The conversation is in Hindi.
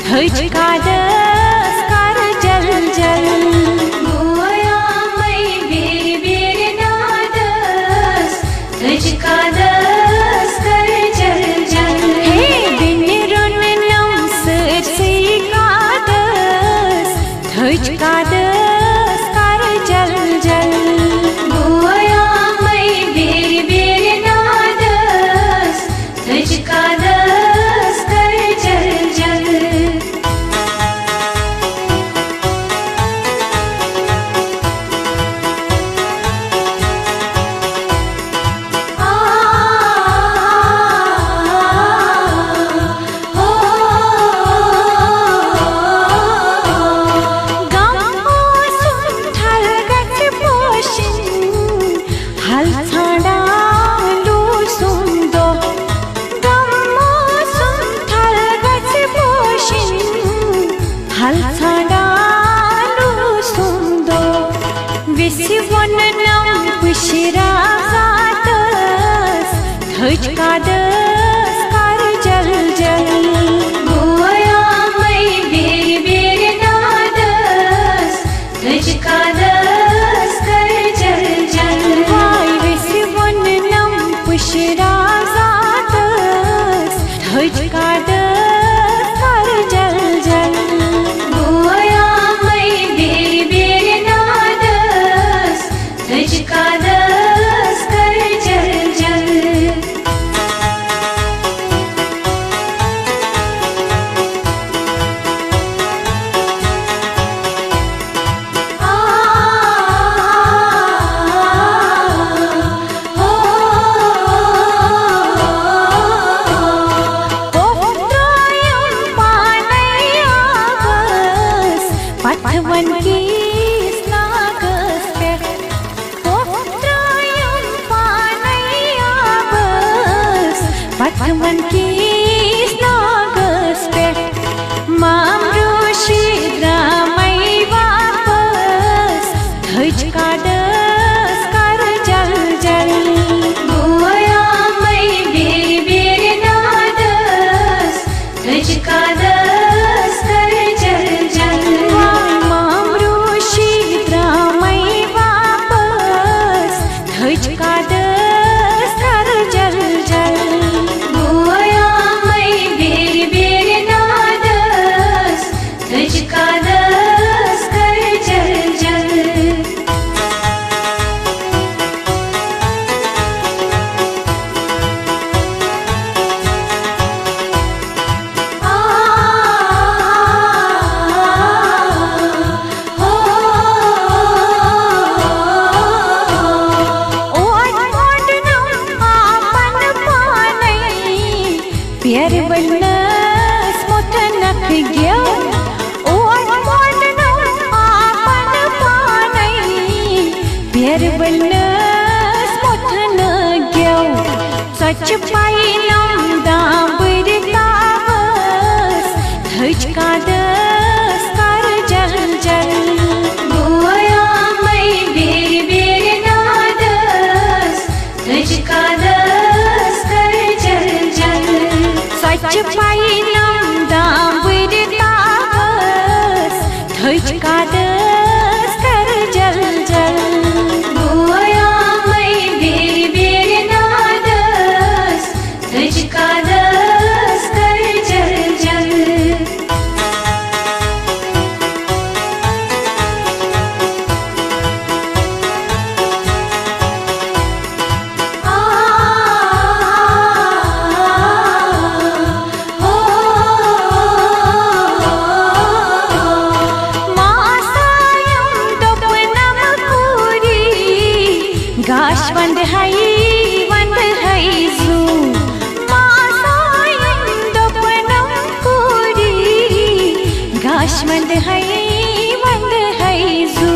थज का दस कर जल जल गोया मै बेर बेर नादस थज का दस कर जल जल हे दिन रुन नम से का दस थज का दस कर जल जल गोया मै बेर बेर नादस थज का दस कर जल जल थज का दस कर जल जल गोया मै बेर बेर नादस थज का दस कर जल जल वाय विसि वन नम पुशरा जातस थज का दस कर जल जल गोया मै बेर बेर नादस थज का दस कर जल जल पथवन की स्नागस पे पोत्रायम पानैया बस पथवन की स्नागस पे मामृषि द्रामई वापस थज का दस कर जल जल गोया मै बेर बेर नादस थज का दस कर जल जल थज का दस कर जल जल गोया मै बेर बेर नादस थज का दस कर जल जल प्यार बनस मोठ नख गयो ओट मोट नो आपन पानई प्यार बनस मोठ न गयो सच पाई नम दाबर तावस थज का दस कर जल जल गोया मै बेर बेर नादस थज का दस कर जल जल सच पाई नम दाबर तावस थज का दस कर जल जल गोया मै बेर बेर नादस थज का दस कर जल जल गाश वंद है जू मासायन दोपनम पूरी गाश वंद है जू